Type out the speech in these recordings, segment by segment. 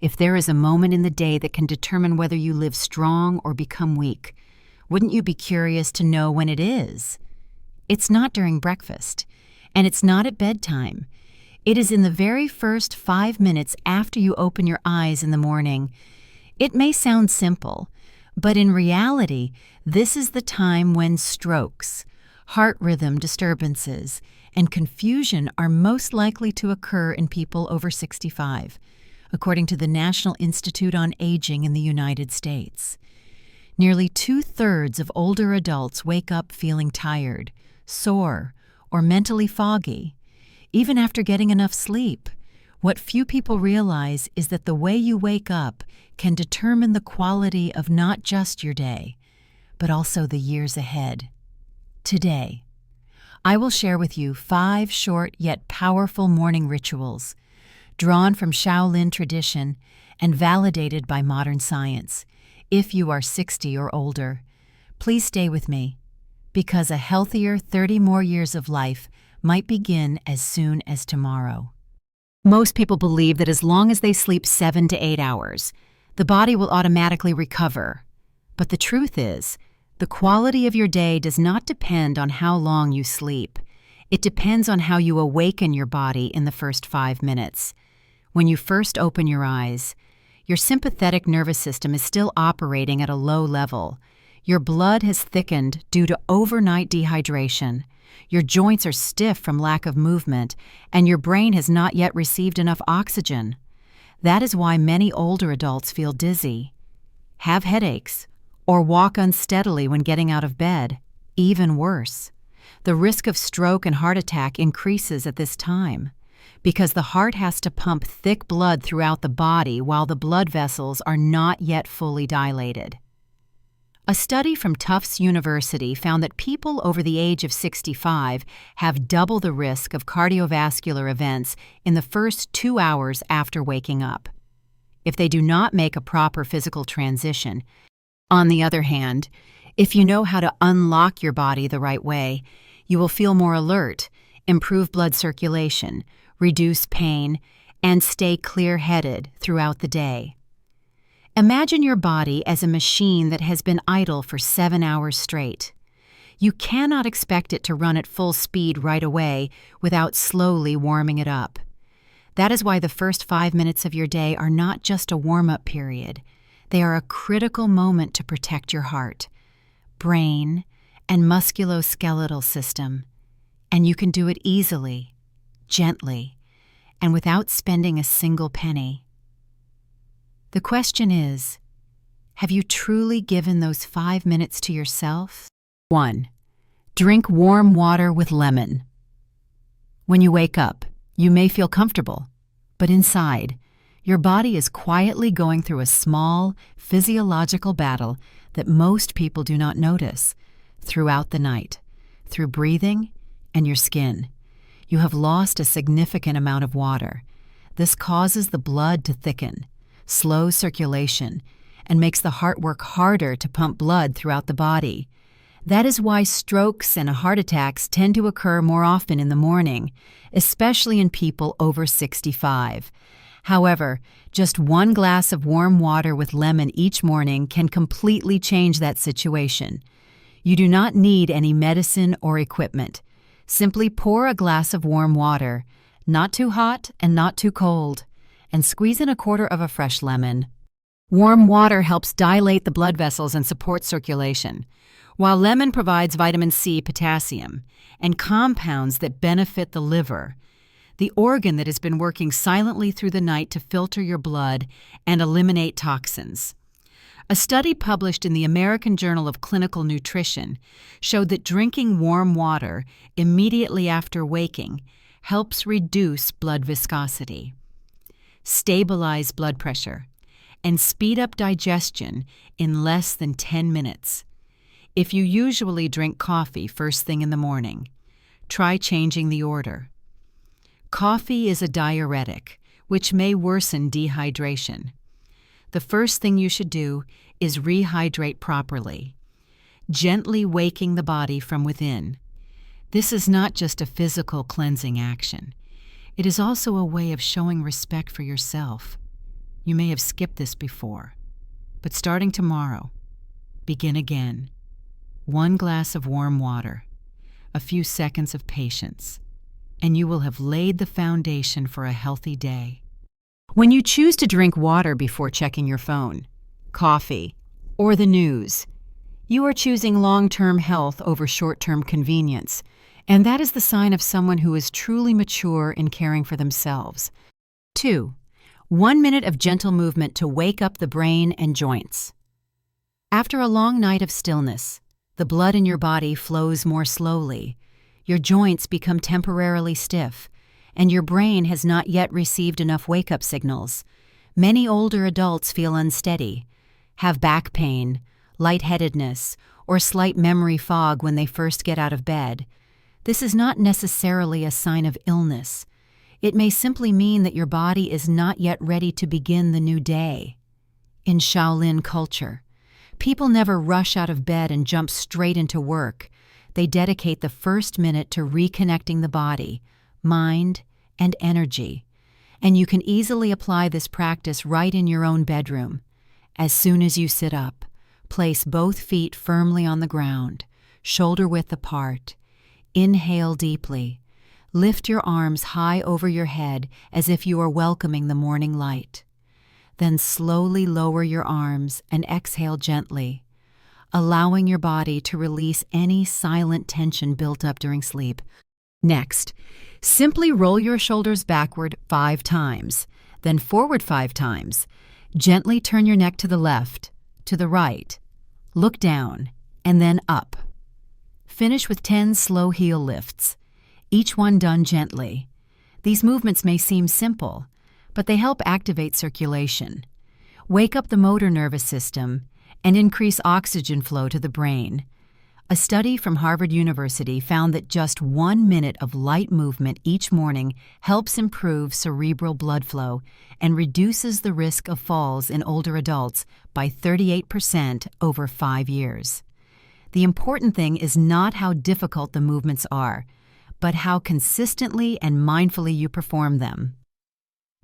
If there is a moment in the day that can determine whether you live strong or become weak, wouldn't you be curious to know when it is? It's not during breakfast, and it's not at bedtime. It is in the very first 5 minutes after you open your eyes in the morning. It may sound simple, but in reality, this is the time when strokes, heart rhythm disturbances, and confusion are most likely to occur in people over 65, according to the National Institute on Aging in the United States. Nearly 2/3 of older adults wake up feeling tired, sore, or mentally foggy, even after getting enough sleep. What few people realize is that the way you wake up can determine the quality of not just your day, but also the years ahead. Today, I will share with you 5 short yet powerful morning rituals, drawn from Shaolin tradition and validated by modern science. If you are 60 or older, please stay with me, because a healthier 30 more years of life might begin as soon as tomorrow. Most people believe that as long as they sleep 7 to 8 hours, the body will automatically recover. But the truth is, the quality of your day does not depend on how long you sleep. It depends on how you awaken your body in the first 5 minutes. When you first open your eyes, your sympathetic nervous system is still operating at a low level. Your blood has thickened due to overnight dehydration. Your joints are stiff from lack of movement, and your brain has not yet received enough oxygen. That is why many older adults feel dizzy, have headaches, or walk unsteadily when getting out of bed. Even worse, the risk of stroke and heart attack increases at this time, because the heart has to pump thick blood throughout the body while the blood vessels are not yet fully dilated. A study from Tufts University found that people over the age of 65 have double the risk of cardiovascular events in the first 2 hours after waking up. If they do not make a proper physical transition, on the other hand, if you know how to unlock your body the right way, you will feel more alert, improve blood circulation, reduce pain, and stay clear-headed throughout the day. Imagine your body as a machine that has been idle for 7 hours straight. You cannot expect it to run at full speed right away without slowly warming it up. That is why the first 5 minutes of your day are not just a warm-up period. They are a critical moment to protect your heart, brain, and musculoskeletal system. And you can do it easily, gently, and without spending a single penny. The question is, have you truly given those 5 minutes to yourself? 1. Drink warm water with lemon. When you wake up, you may feel comfortable, but inside, your body is quietly going through a small, physiological battle that most people do not notice. Throughout the night, through breathing and your skin, you have lost a significant amount of water. This causes the blood to thicken, slows circulation, and makes the heart work harder to pump blood throughout the body. That is why strokes and heart attacks tend to occur more often in the morning, especially in people over 65. However, just 1 glass of warm water with lemon each morning can completely change that situation. You do not need any medicine or equipment. Simply pour a glass of warm water, not too hot and not too cold, and squeeze in 1/4 of a fresh lemon. Warm water helps dilate the blood vessels and support circulation, while lemon provides vitamin C, potassium, and compounds that benefit the liver, the organ that has been working silently through the night to filter your blood and eliminate toxins. A study published in the American Journal of Clinical Nutrition showed that drinking warm water immediately after waking helps reduce blood viscosity, stabilize blood pressure, and speed up digestion in less than 10 minutes. If you usually drink coffee first thing in the morning, try changing the order. Coffee is a diuretic, which may worsen dehydration. The first thing you should do is rehydrate properly, gently waking the body from within. This is not just a physical cleansing action. It is also a way of showing respect for yourself. You may have skipped this before, but starting tomorrow, begin again. 1 glass of warm water, a few seconds of patience, and you will have laid the foundation for a healthy day. When you choose to drink water before checking your phone, coffee, or the news, you are choosing long-term health over short-term convenience, and that is the sign of someone who is truly mature in caring for themselves. 2. 1 minute of gentle movement to wake up the brain and joints. After a long night of stillness, the blood in your body flows more slowly, your joints become temporarily stiff, and your brain has not yet received enough wake-up signals. Many older adults feel unsteady, have back pain, lightheadedness, or slight memory fog when they first get out of bed. This is not necessarily a sign of illness. It may simply mean that your body is not yet ready to begin the new day. In Shaolin culture, people never rush out of bed and jump straight into work. They dedicate the first minute to reconnecting the body, mind, and energy. And you can easily apply this practice right in your own bedroom. As soon as you sit up, place both feet firmly on the ground, shoulder-width apart. Inhale deeply. Lift your arms high over your head as if you are welcoming the morning light. Then slowly lower your arms and exhale gently, allowing your body to release any silent tension built up during sleep. Next, simply roll your shoulders backward 5 times, then forward 5 times. Gently turn your neck to the left, to the right. Look down, and then up. Finish with 10 slow heel lifts, each one done gently. These movements may seem simple, but they help activate circulation, wake up the motor nervous system, and increase oxygen flow to the brain. A study from Harvard University found that just 1 minute of light movement each morning helps improve cerebral blood flow and reduces the risk of falls in older adults by 38% over 5 years. The important thing is not how difficult the movements are, but how consistently and mindfully you perform them.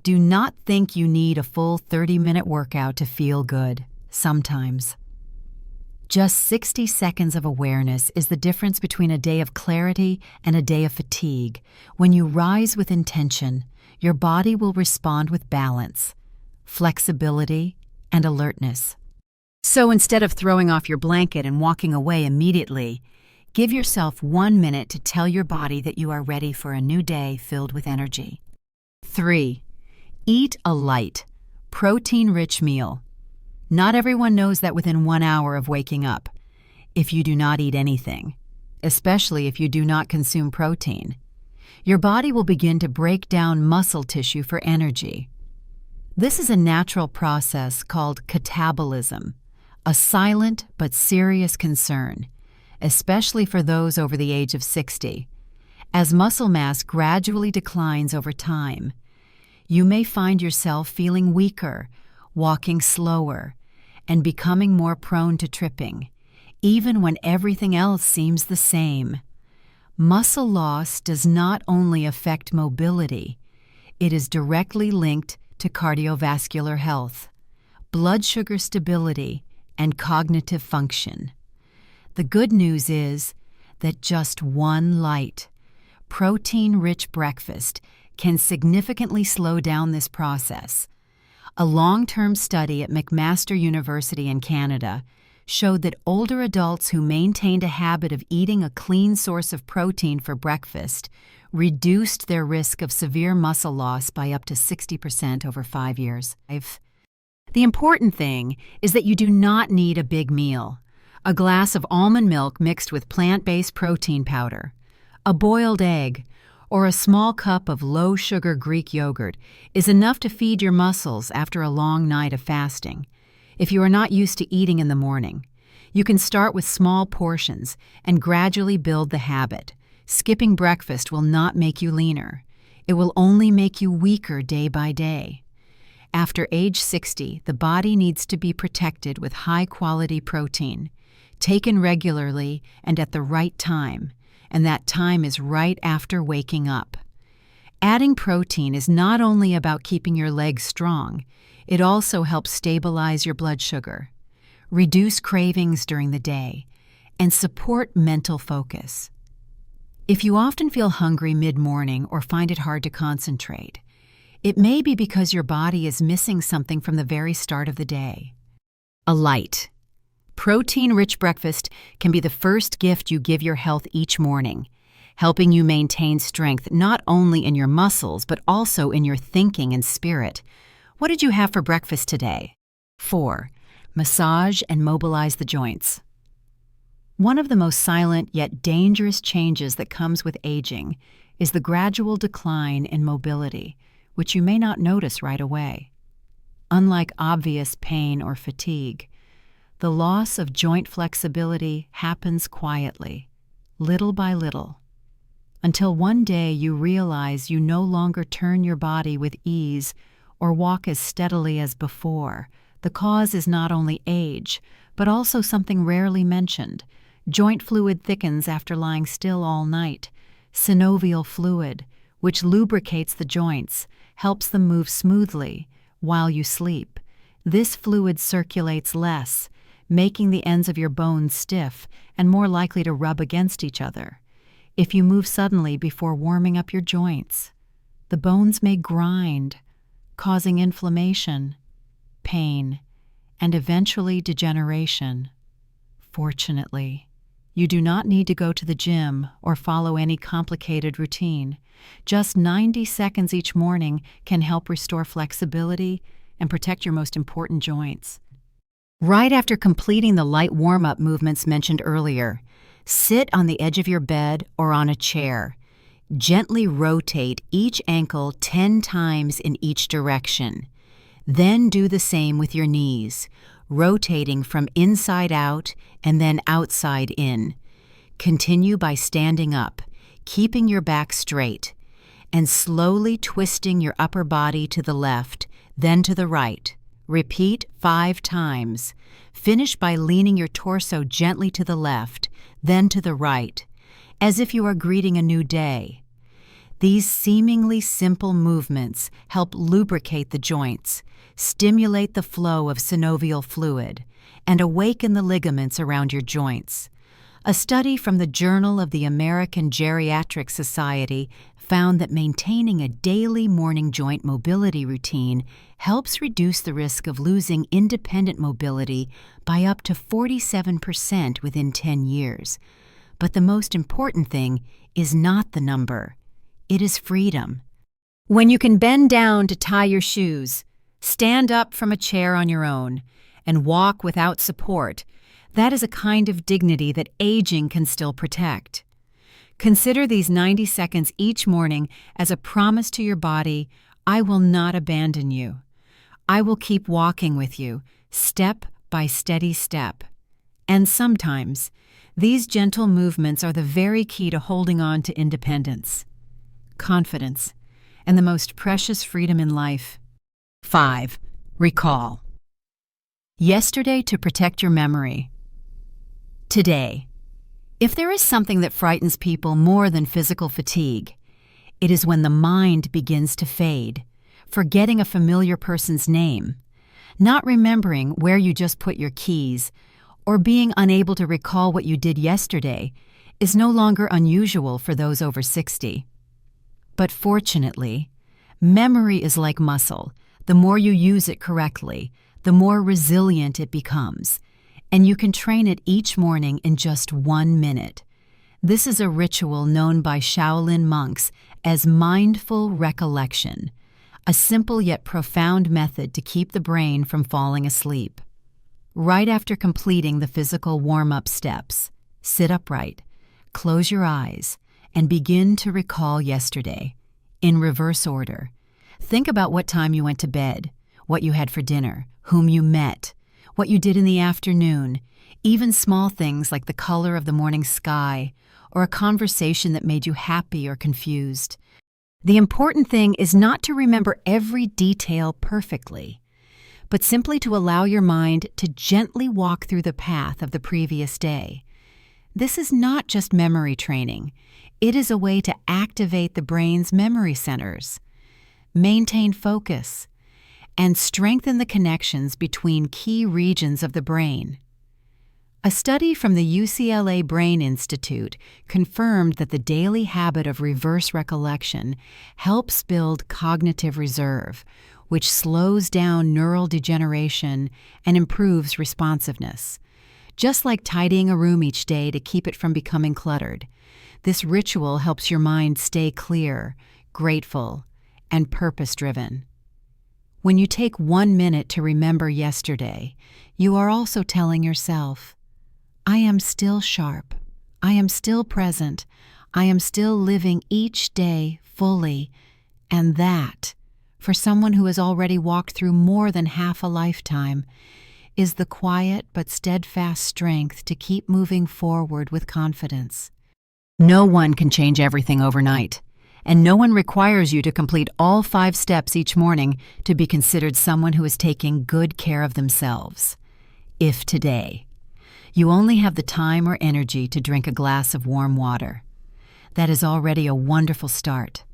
Do not think you need a full 30-minute workout to feel good. Sometimes. Just 60 seconds of awareness is the difference between a day of clarity and a day of fatigue. When you rise with intention, your body will respond with balance, flexibility, and alertness. So instead of throwing off your blanket and walking away immediately, give yourself 1 minute to tell your body that you are ready for a new day filled with energy. 3. Eat a light, protein-rich meal. Not everyone knows that within 1 hour of waking up, if you do not eat anything, especially if you do not consume protein, your body will begin to break down muscle tissue for energy. This is a natural process called catabolism, a silent but serious concern, especially for those over the age of 60. As muscle mass gradually declines over time, you may find yourself feeling weaker, walking slower, and becoming more prone to tripping, even when everything else seems the same. Muscle loss does not only affect mobility, it is directly linked to cardiovascular health, blood sugar stability, and cognitive function. The good news is that just one light, protein-rich breakfast can significantly slow down this process. A long-term study at McMaster University in Canada showed that older adults who maintained a habit of eating a clean source of protein for breakfast reduced their risk of severe muscle loss by up to 60% over 5 years. The important thing is that you do not need a big meal. A glass of almond milk mixed with plant-based protein powder, a boiled egg, or a small cup of low-sugar Greek yogurt is enough to feed your muscles after a long night of fasting. If you are not used to eating in the morning, you can start with small portions and gradually build the habit. Skipping breakfast will not make you leaner. It will only make you weaker day by day. After age 60, the body needs to be protected with high-quality protein, taken regularly and at the right time, and that time is right after waking up. Adding protein is not only about keeping your legs strong, It also helps stabilize your blood sugar, reduce cravings during the day, and support mental focus. If you often feel hungry mid-morning or find it hard to concentrate, it may be because your body is missing something from the very start of the day. A light, protein-rich breakfast can be the first gift you give your health each morning, helping you maintain strength not only in your muscles but also in your thinking and spirit. What did you have for breakfast today? 4. Massage and mobilize the joints. One of the most silent yet dangerous changes that comes with aging is the gradual decline in mobility, which you may not notice right away. Unlike obvious pain or fatigue, the loss of joint flexibility happens quietly, little by little, until one day you realize you no longer turn your body with ease or walk as steadily as before. The cause is not only age, but also something rarely mentioned. Joint fluid thickens after lying still all night. Synovial fluid, which lubricates the joints, helps them move smoothly while you sleep. This fluid circulates less, making the ends of your bones stiff and more likely to rub against each other. If you move suddenly before warming up your joints, the bones may grind, causing inflammation, pain, and eventually degeneration. Fortunately, you do not need to go to the gym or follow any complicated routine. Just 90 seconds each morning can help restore flexibility and protect your most important joints. Right after completing the light warm-up movements mentioned earlier, sit on the edge of your bed or on a chair. Gently rotate each ankle 10 times in each direction. Then do the same with your knees, rotating from inside out and then outside in. Continue by standing up, keeping your back straight, and slowly twisting your upper body to the left, then to the right. Repeat 5 times. Finish by leaning your torso gently to the left, then to the right, as if you are greeting a new day. These seemingly simple movements help lubricate the joints, stimulate the flow of synovial fluid, and awaken the ligaments around your joints. A study from the Journal of the American Geriatric Society found that maintaining a daily morning joint mobility routine helps reduce the risk of losing independent mobility by up to 47% within 10 years. But the most important thing is not the number. It is freedom. When you can bend down to tie your shoes, stand up from a chair on your own, and walk without support, that is a kind of dignity that aging can still protect. Consider these 90 seconds each morning as a promise to your body, I will not abandon you. I will keep walking with you, step by steady step. And sometimes, these gentle movements are the very key to holding on to independence, confidence, and the most precious freedom in life. 5. Recall. Yesterday to protect your memory. Today. If there is something that frightens people more than physical fatigue, it is when the mind begins to fade, forgetting a familiar person's name, not remembering where you just put your keys, or being unable to recall what you did yesterday is no longer unusual for those over 60. But fortunately, memory is like muscle. The more you use it correctly, the more resilient it becomes, and you can train it each morning in just 1 minute. This is a ritual known by Shaolin monks as mindful recollection, a simple yet profound method to keep the brain from falling asleep. Right after completing the physical warm-up steps, sit upright, close your eyes, and begin to recall yesterday, in reverse order. Think about what time you went to bed, what you had for dinner, whom you met, what you did in the afternoon, even small things like the color of the morning sky or a conversation that made you happy or confused. The important thing is not to remember every detail perfectly, but simply to allow your mind to gently walk through the path of the previous day. This is not just memory training. It is a way to activate the brain's memory centers, maintain focus, and strengthen the connections between key regions of the brain. A study from the UCLA Brain Institute confirmed that the daily habit of reverse recollection helps build cognitive reserve, which slows down neural degeneration and improves responsiveness. Just like tidying a room each day to keep it from becoming cluttered, this ritual helps your mind stay clear, grateful, and purpose-driven. When you take 1 minute to remember yesterday, you are also telling yourself, I am still sharp. I am still present. I am still living each day fully. And that, for someone who has already walked through more than half a lifetime, is the quiet but steadfast strength to keep moving forward with confidence. No one can change everything overnight, and no one requires you to complete all 5 steps each morning to be considered someone who is taking good care of themselves. If today, you only have the time or energy to drink a glass of warm water, that is already a wonderful start.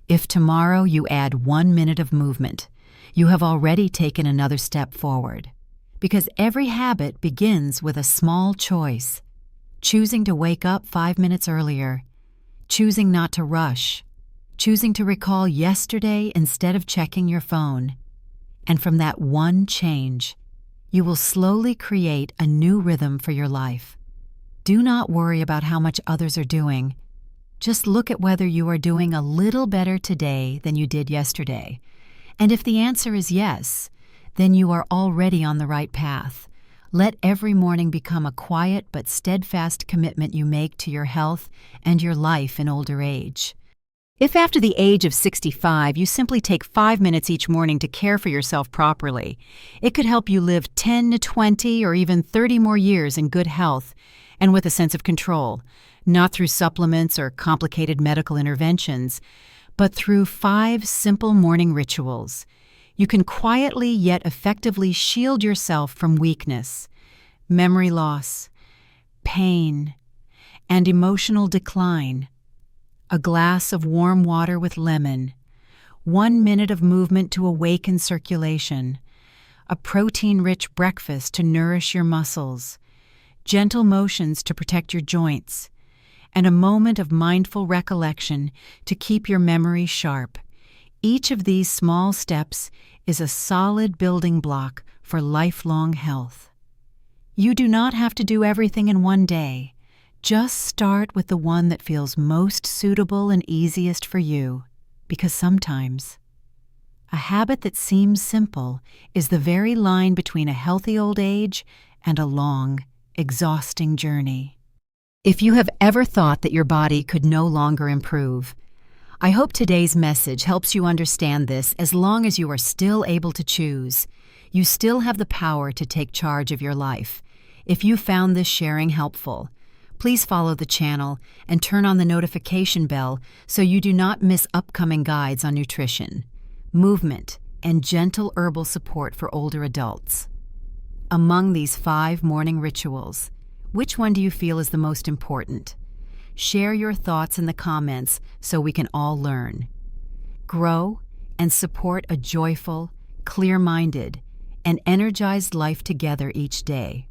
If tomorrow you add 1 minute of movement, you have already taken another step forward. Because every habit begins with a small choice. Choosing to wake up 5 minutes earlier, choosing not to rush, choosing to recall yesterday instead of checking your phone. And from that one change, you will slowly create a new rhythm for your life. Do not worry about how much others are doing. Just look at whether you are doing a little better today than you did yesterday. And if the answer is yes, then you are already on the right path. Let every morning become a quiet but steadfast commitment you make to your health and your life in older age. If after the age of 65 you simply take 5 minutes each morning to care for yourself properly, it could help you live 10 to 20 or even 30 more years in good health and with a sense of control, not through supplements or complicated medical interventions, but through 5 simple morning rituals. You can quietly yet effectively shield yourself from weakness, memory loss, pain, and emotional decline. A glass of warm water with lemon, 1 minute of movement to awaken circulation, a protein-rich breakfast to nourish your muscles, gentle motions to protect your joints, and a moment of mindful recollection to keep your memory sharp. Each of these small steps is a solid building block for lifelong health. You do not have to do everything in one day. Just start with the one that feels most suitable and easiest for you, because sometimes a habit that seems simple is the very line between a healthy old age and a long, exhausting journey. If you have ever thought that your body could no longer improve, I hope today's message helps you understand this. As long as you are still able to choose, you still have the power to take charge of your life. If you found this sharing helpful, please follow the channel and turn on the notification bell so you do not miss upcoming guides on nutrition, movement, and gentle herbal support for older adults. Among these 5 morning rituals, which one do you feel is the most important? Share your thoughts in the comments so we can all learn, grow, and support a joyful, clear-minded, and energized life together each day.